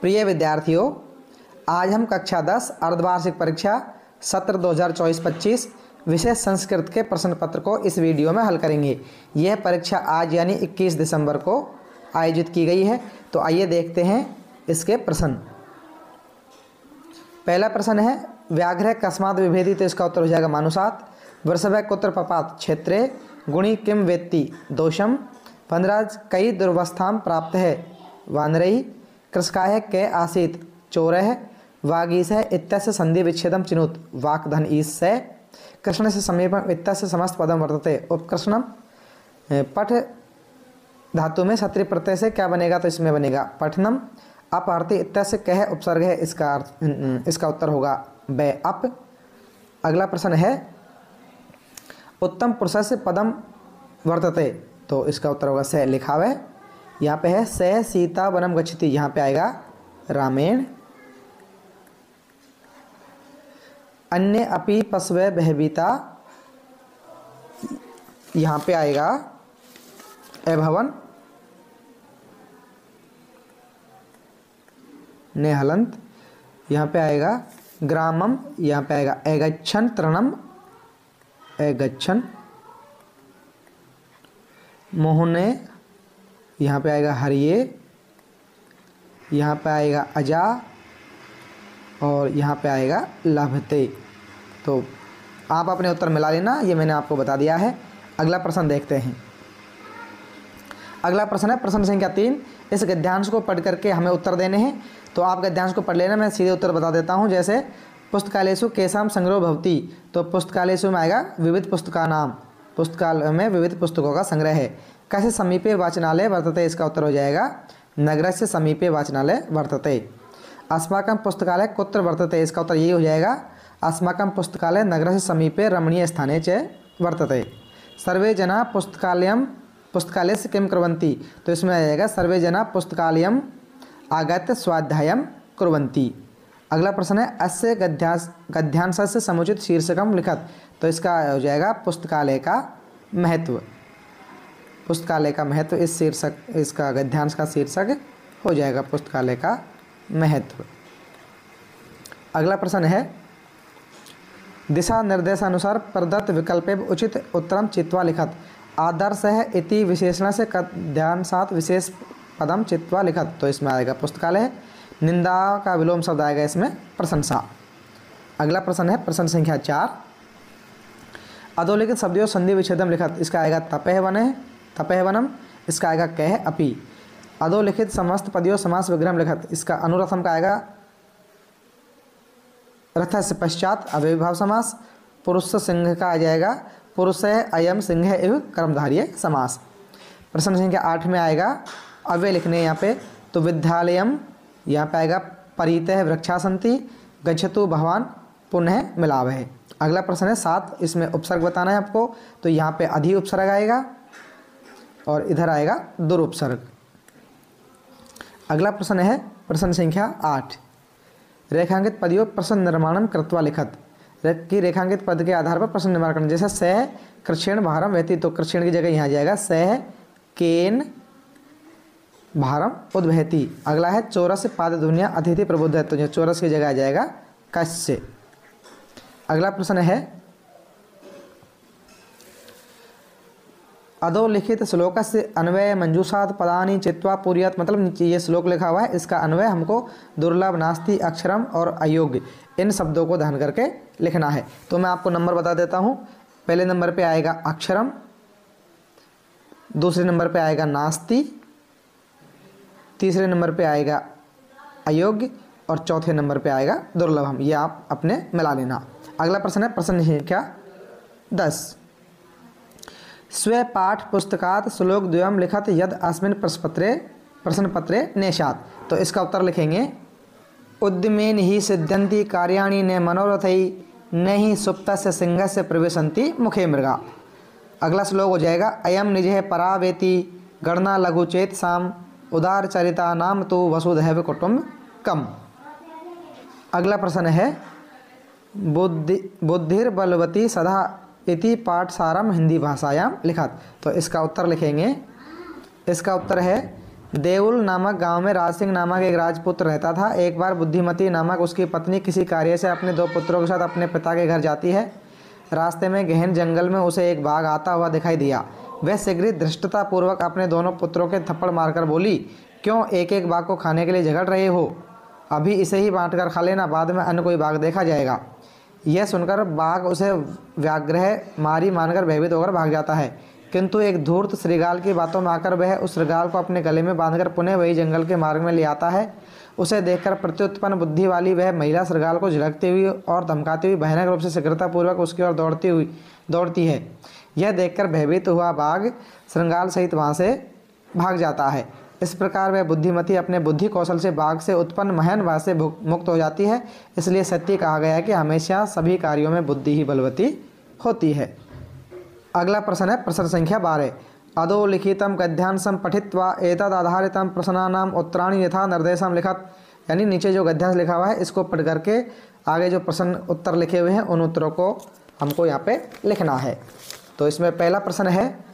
प्रिय विद्यार्थियों, आज हम कक्षा 10 अर्धवार्षिक परीक्षा सत्र 2024-25 विषय संस्कृत के प्रश्न पत्र को इस वीडियो में हल करेंगे। यह परीक्षा आज यानी 21 दिसंबर को आयोजित की गई है। तो आइए देखते हैं इसके प्रश्न। पहला प्रश्न है व्याघ्र कस्मात् विभेदी, तो इसका उत्तर हो जाएगा मानुषात्। वृषभ कुत्र पपात क्षेत्रे, गुणी किम वेत्ति दोषम। 15 कई दुर्वस्थां प्राप्त है वानरैः, कृषकाः के आसीत् चोरः, वागीशः इत्यस्य संधि विच्छेदम चिनुत वाक्धन ईस्य। कृष्ण से समीपम इत्यस्य समस्त पदम वर्तते उपकृष्णम। पठ धातु में क्षत्रिय प्रत्यय से क्या बनेगा, तो इसमें बनेगा पठनम। अपहर्ति इत्यस्य कह उपसर्ग है, इसका उत्तर होगा ब अप। अगला प्रश्न है उत्तम पुरुषस्य पदम वर्तते, तो इसका उत्तर होगा स लिखा हुआ है। यहाँ पे है स सीता वनम गच्छति, यहाँ पे आएगा रामेण। अन्य अपि पशवे बहवीता, यहाँ पे आएगा अभवन। नेहलंत, यहाँ पे आएगा ग्रामम, यहाँ पे आएगा अगच्छन तृणम अगच्छन। मोहने, यहाँ पे आएगा हरिये, यहाँ पे आएगा अजा और यहाँ पे आएगा लभते। तो आप अपने उत्तर मिला लेना, ये मैंने आपको बता दिया है। अगला प्रश्न देखते हैं। अगला प्रश्न है प्रश्न संख्या 3। इस गद्यांश को पढ़ करके हमें उत्तर देने हैं। तो आप गद्यांश को पढ़ लेना, मैं सीधे उत्तर बता देता हूँ। जैसे पुस्तकालयेषु केषां संग्रहो भवति, तो पुस्तकालयेषु में आएगा विविध पुस्तकानां, पुस्तकालय में विविध पुस्तकों का संग्रह है। कस्य समीपे वाचनालय वर्तते, इसका उत्तर हो जाएगा नगरस्य समीपे वाचनालय वर्तते। अस्माकं पुस्तकालय कुत्र वर्तते, इसका उत्तर यही हो जाएगा अस्माकं पुस्तकालय नगरस्य समीपे रमणीय स्थाने च वर्तते। सर्वे जना पुस्तकालयस्य किं कुर्वन्ति, तो इसमें आ जाएगा सर्वे जना पुस्तकालयम् आगत्य स्वाध्यायं कुर्वन्ति। अगला प्रश्न है अस्य गद्यांशस्य समुचित शीर्षकं लिखत, तो इसका हो जाएगा पुस्तकालय का महत्व। पुस्तकालय का महत्व इस शीर्षक, इसका गद्यांश का शीर्षक हो जाएगा पुस्तकालय का महत्व। अगला प्रश्न है दिशा निर्देशानुसार प्रदत्त विकल्पे उचित उत्तरम चित्वा लिखत। आदर्शः इति विशेषण से गद्यांशात् विशेष पदम चित्वा लिखत, तो इसमें आएगा पुस्तकालय। निंदा का विलोम शब्द आएगा इसमें प्रशंसा। अगला प्रश्न है प्रश्न संख्या 4। अधोलिखित शब्दों संधि विच्छेदम लिखत, इसका आएगा तपह वनम, इसका आएगा कह अपि। अधोलिखित समस्त पदियों समास विग्रह लिखत, इसका अनुरथम का आएगा रथ से पश्चात अव्ययीभाव समास। पुरुष सिंह का आ जाएगा पुरुष अयम सिंह एवं कर्मधारय समास। प्रश्न संख्या 8 में आएगा अव्यय लिखने यहाँ पे, तो विद्यालयम, यहाँ पे आएगा परितः वृक्षा सन्ति, गच्छतु भवान पुनः मिलावह। अगला प्रश्न है 7, इसमें उपसर्ग बताना है आपको, तो यहाँ पे अधि उपसर्ग आएगा और इधर आएगा दुरुपसर्ग। अगला प्रश्न है प्रश्न संख्या 8। रेखांकित पदियों प्रश्न निर्माणम कृत्वा लिखत, कि रेखांकित पद के आधार पर प्रश्न निर्माण करना। जैसे स कृष्ण भारम वहति, तो कृष्ण की जगह यहाँ जाएगा स केन भारम उद्वहति। अगला है चोरस पादध्वनिया अतिथि प्रबुद्ध है, तो जो चोरस की जगह आ जाएगा कस्य। अगला प्रश्न है अधोलिखित श्लोक से अन्वय मंजूषात पदानी चित्वा पूर्यात, मतलब नीचे ये श्लोक लिखा हुआ है, इसका अन्वय हमको दुर्लभ, नास्ति, अक्षरम और अयोग्य इन शब्दों को ध्यान करके लिखना है। तो मैं आपको नंबर बता देता हूँ। पहले नंबर पे आएगा अक्षरम, दूसरे नंबर पे आएगा नास्ति, तीसरे नंबर पे आएगा अयोग्य और चौथे नंबर पे आएगा दुर्लभम। ये आप अपने मिला लेना। अगला प्रश्न है प्रश्न संख्या 10। स्व पाठ पुस्तकात श्लोक द्वयम लिखत यद अस्मिन् प्रश्न पत्रे नेशात, तो इसका उत्तर लिखेंगे उद्यमेन ही सिद्ध्यन्ति कार्याणि न मनोरथै न ही सुप्तस्य सिंहस्य प्रविशन्ति मुखे मृगा। अगला श्लोक हो जाएगा अयम निजः परा वेति गणना लघु चेत साम उदार चरिता नाम तो वसुधैव कुटुम्बकम्। अगला प्रश्न है बुद्धिर्बलवती सदा इति पाठसारम हिंदी भाषायाम लिखत, तो इसका उत्तर लिखेंगे, इसका उत्तर है देउल नामक गांव में राज सिंह नामक एक राजपुत्र रहता था। एक बार बुद्धिमती नामक उसकी पत्नी किसी कार्य से अपने 2 पुत्रों के साथ अपने पिता के घर जाती है। रास्ते में गहन जंगल में उसे एक बाघ आता हुआ दिखाई दिया। वह शीघ्र धृष्टतापूर्वक अपने दोनों पुत्रों के थप्पड़ मारकर बोली, क्यों एक एक बाघ को खाने के लिए झगड़ रहे हो? अभी इसे ही बांट कर खा लेना, बाद में अन्य कोई बाघ देखा जाएगा। यह सुनकर बाघ उसे व्याघ्र मारी मानकर भयभीत होकर भाग जाता है, किंतु एक धूर्त श्रृगाल की बातों में आकर वह उस श्रृगाल को अपने गले में बांधकर पुनः वही जंगल के मार्ग में ले आता है। उसे देखकर प्रत्युत्पन्न बुद्धि वाली वह महिला श्रृगाल को झिड़कती हुई और धमकाती हुई भयानक रूप से शीघ्रतापूर्वक उसकी ओर दौड़ती है। यह देखकर भयभीत हुआ बाघ श्रृगाल सहित वहाँ से भाग जाता है। इस प्रकार वह बुद्धिमती अपने बुद्धि कौशल से बाघ से उत्पन्न महान बात से मुक्त हो जाती है। इसलिए सत्य कहा गया है कि हमेशा सभी कार्यों में बुद्धि ही बलवती होती है। अगला प्रश्न है प्रश्न संख्या 12। अधोलिखितं गद्यांशं पठित्वा एतदाधारितं प्रश्नानाम् उत्तराणि यथा निर्देशं लिखत। यानी नीचे जो गद्यांश लिखा हुआ है इसको पढ़ करके आगे जो प्रश्न उत्तर लिखे हुए हैं उन उत्तरों को हमको यहाँ पे लिखना है। तो इसमें पहला प्रश्न है,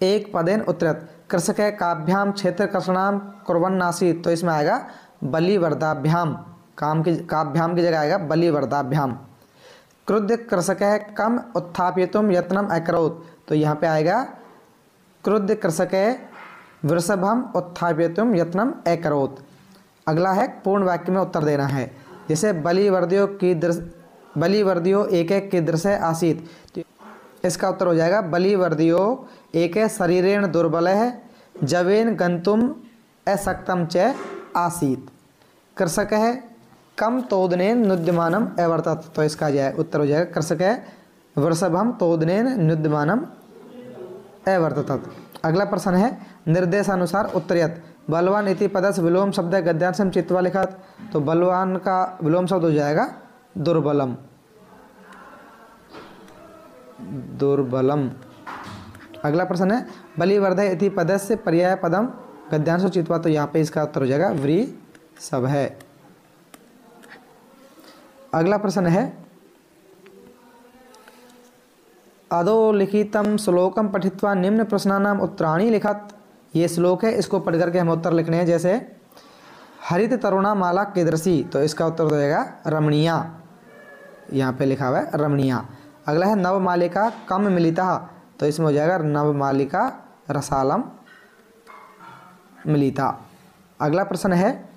एक पदेन उत्तरत कृषक काभ्याम क्षेत्र कर्षणाम कुर्वन्नासीत्। तो इसमें आएगा बलिवर्दाभ्याम, काभ्याम की जगह आएगा बलिवर्दाभ्याम। क्रुद्ध कृषक कम उत्थापितुम यत्नम अकरोत्। तो यहाँ पे आएगा क्रुद्ध कृषक वृषभम उत्थापितुम यत्नम अकरोत्। अगला है पूर्ण वाक्य में उत्तर देना है। जैसे बलिवर्दियो एक एक की दृश्य आसीत। इसका उत्तर हो जाएगा बलिवर्दियो एक शरीरेण दुर्बल है जवेन गंतुम अशक्तम च आसीत। कृषक है कम तोदनेन नुद्यमानम अवर्तत। तो इसका उत्तर हो जाएगा कृषक है वृषभम तोदनेन नुद्यमानम अवर्तत। अगला प्रश्न है निर्देशानुसार उत्तरयत बलवान इति पदस्य विलोम शब्द गद्यांशं चित्वा लिखत। तो बलवान का विलोम शब्द हो जाएगा दुर्बलम, दुर्बलम। अगला प्रश्न है बलिवर्धय इति पदस्य पर्याय पदम गद्यांशो चित्वा। तो यहाँ पे इसका उत्तर हो जाएगा वृषभ है। अगला प्रश्न है अधोलिखितं श्लोकम पठित्वा निम्न प्रश्नानाम उत्तराणि लिखत। ये श्लोक है, इसको पढ़ करके हम उत्तर लिखने हैं। जैसे हरित तरुणा माला कीदृशी। तो इसका उत्तर हो जाएगा रमणीया, यहाँ पे लिखा हुआ है रमणीया। अगला है नवमालिका कम मिलिता। तो इसमें हो जाएगा नवमालिका रसालम मिलिता। अगला प्रश्न है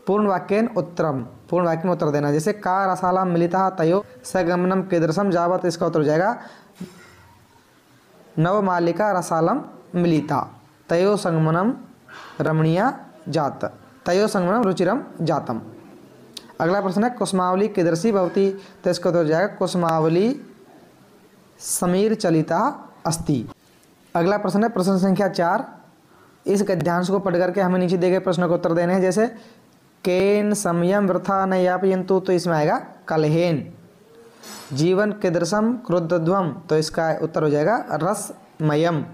पूर्ण वाक्येन उत्तरम, पूर्ण वाक्य में उत्तर देना। जैसे का रसालम मिलिता तयो सगमनम कीदृशम जावत। इसका उत्तर हो जाएगा नवमालिका रसालम मिलिता तयो संगमनम रमणीया जात, तयो संगमनम रुचिरम जातम। अगला प्रश्न है कुसुमावली कीदृशी भवती। तो इसका उत्तर हो जाएगा कुसुमावली समीर चलिता अस्ति। अगला प्रश्न है प्रश्न संख्या 4। इस गद्यांश को पढ़ करके हमें नीचे दिए गए प्रश्नों को उत्तर देने हैं। जैसे केन समयम वृथा न यापयन्तु। तो इसमें आएगा कलहेन। जीवन कीदृशम क्रुद्धध्वम। तो इसका उत्तर हो जाएगा रसमयम,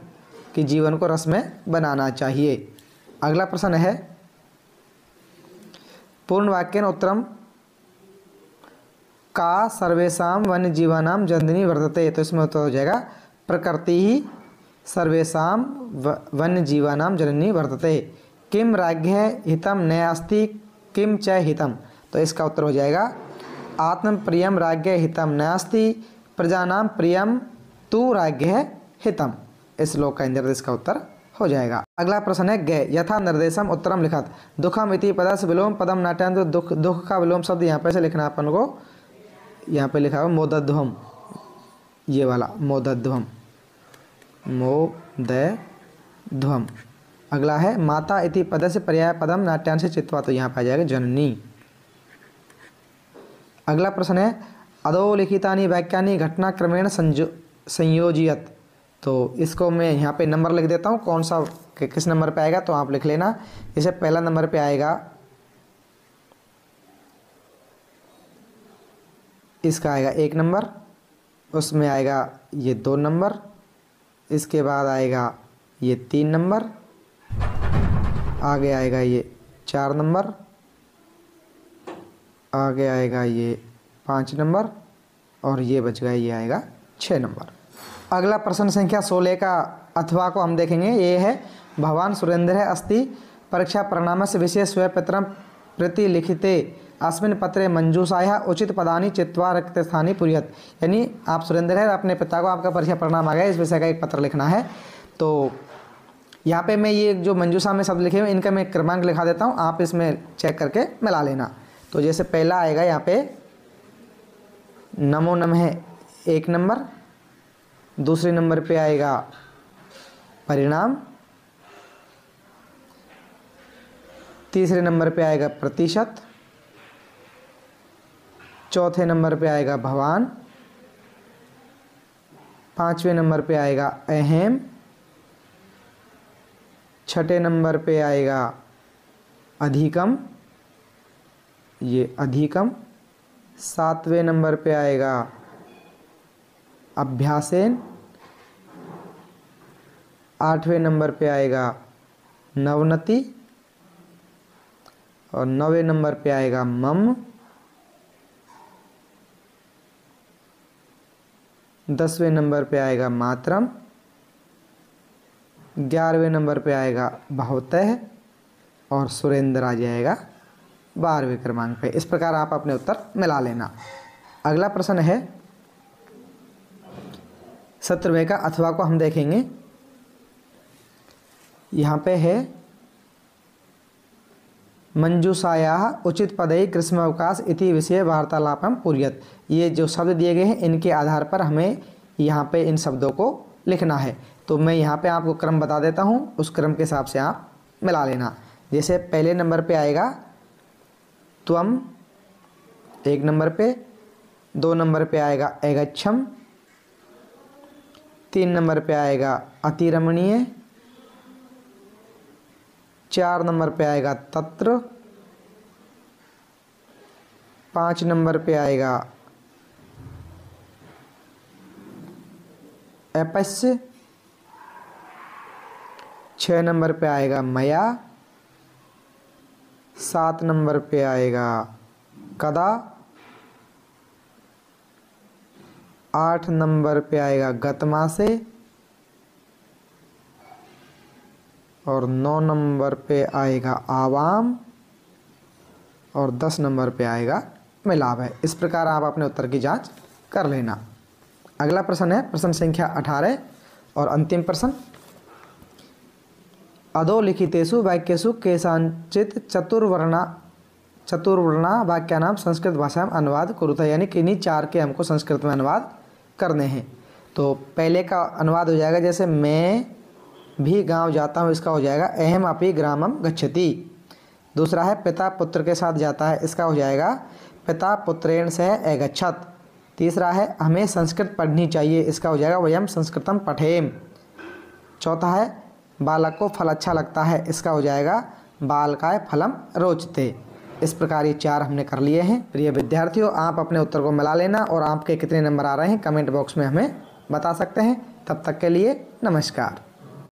कि जीवन को रस में बनाना चाहिए। अगला प्रश्न है पूर्ण वाक्येन उत्तरम का सर्वेषां वन्य जीवानां जननी वर्तते। तो इसमें उत्तर हो जाएगा प्रकृति ही सर्वेषां वन्य जीवानां जननी वर्तते। किम राज्ञ हितम न अस्ति किम च हितम। तो इसका उत्तर हो जाएगा आत्म प्रियम राज्ञ हितम न अस्ति प्रजानां प्रियम तु राज्ञ हितम। इस श्लोक का निर्देश का उत्तर हो जाएगा। अगला प्रश्न है ग यथा निर्देशम उत्तरम लिखत। दुखम इति पदस्य विलोम पदम नाट्यंत। दुख, दुख का विलोम शब्द यहाँ पे से लिखना अपन को। यहाँ पे लिखा हुआ मोदध्वम, ये वाला मोदध्वम, मोदध्वम। अगला है माता इति पदस्य पर्याय पदम नाट्यांश चित्वा। तो यहाँ पे आ जाएगा जननी। अगला प्रश्न है अधोलिखितानि वाक्यानि घटनाक्रमेण संयोजयत। तो इसको मैं यहाँ पे नंबर लिख देता हूँ, कौन सा किस नंबर पे आएगा तो आप लिख लेना। जैसे पहला नंबर पे आएगा, इसका आएगा 1 नंबर, उसमें आएगा ये 2 नंबर, इसके बाद आएगा ये 3 नंबर, आगे आएगा ये 4 नंबर, आगे आएगा ये 5 नंबर और ये बच गया ये आएगा 6 नंबर। अगला प्रश्न संख्या 16 का अथवा को हम देखेंगे। ये है भवान सुरेंद्र अस्ति परीक्षा परिणामस्य विषये स्वपत्रं प्रति लिखिते अस्मिन् पत्रे मंजूषायाः उचित पदानि चित्वा रिक्तस्थानि पूरयेत्। यानी आप सुरेंद्र है, अपने पिता को आपका परीक्षा परिणाम आ गया, इस विषय का एक पत्र लिखना है। तो यहाँ पे मैं ये जो मंजूषा में शब्द लिखे हुए इनका मैं क्रमांक लिखा देता हूँ, आप इसमें चेक करके मिला लेना। तो जैसे पहला आएगा यहाँ पे नमो नमः 1 नंबर, दूसरे नंबर पे आएगा परिणाम, तीसरे नंबर पे आएगा प्रतिशत, चौथे नंबर पे आएगा भवान, पांचवें नंबर पे आएगा अहम, छठे नंबर पे आएगा अधिकम, ये अधिकम, सातवें नंबर पे आएगा अभ्यासेन, आठवें नंबर पे आएगा नवनति और 9वें नंबर पे आएगा मम, 10वें नंबर पे आएगा मातरम, 11वें नंबर पे आएगा बहुतः और सुरेंद्र आ जाएगा 12वें क्रमांक पे। इस प्रकार आप अपने उत्तर मिला लेना। अगला प्रश्न है 17वें का अथवा को हम देखेंगे। यहाँ पे है मंजूषायाः उचित पदै ग्रीष्मावकाश इति विषये वार्तालापं पूरयेत्। ये जो शब्द दिए गए हैं इनके आधार पर हमें यहाँ पे इन शब्दों को लिखना है। तो मैं यहाँ पे आपको क्रम बता देता हूँ, उस क्रम के हिसाब से आप मिला लेना। जैसे पहले नंबर पे आएगा त्वम, 1 नंबर पे, 2 नंबर पे आएगा ऐगच्छम, 3 नंबर पे आएगा अतिरमणीय, 4 नंबर पे आएगा तत्र, 5 नंबर पे आएगा अपस्य, 6 नंबर पे आएगा मया, 7 नंबर पे आएगा कदा, 8 नंबर पे आएगा गतमासे और 9 नंबर पे आएगा आवाम और 10 नंबर पे आएगा मिलाप है। इस प्रकार आप अपने उत्तर की जांच कर लेना। अगला प्रश्न है प्रश्न संख्या 18 और अंतिम प्रश्न। अधोलिखितेषु वाक्येषु केषांचित् चतुर्वर्णा वाक्यानां संस्कृत भाषा में अनुवाद कुरुतः। यानी किन्हीं 4 के हमको संस्कृत में अनुवाद करने हैं। तो पहले का अनुवाद हो जाएगा जैसे मैं भी गांव जाता हूँ, इसका हो जाएगा अहम अपि ग्रामम गच्छति। दूसरा है पिता पुत्र के साथ जाता है, इसका हो जाएगा पिता पुत्रेण सह अगच्छत्। तीसरा है हमें संस्कृत पढ़नी चाहिए, इसका हो जाएगा वयम संस्कृतम पठेम। चौथा है बालक को फल अच्छा लगता है, इसका हो जाएगा बालकाय फलम रोचते। इस प्रकार ये 4 हमने कर लिए हैं। प्रिय विद्यार्थियों, आप अपने उत्तर को मिला लेना और आपके कितने नंबर आ रहे हैं कमेंट बॉक्स में हमें बता सकते हैं। तब तक के लिए नमस्कार।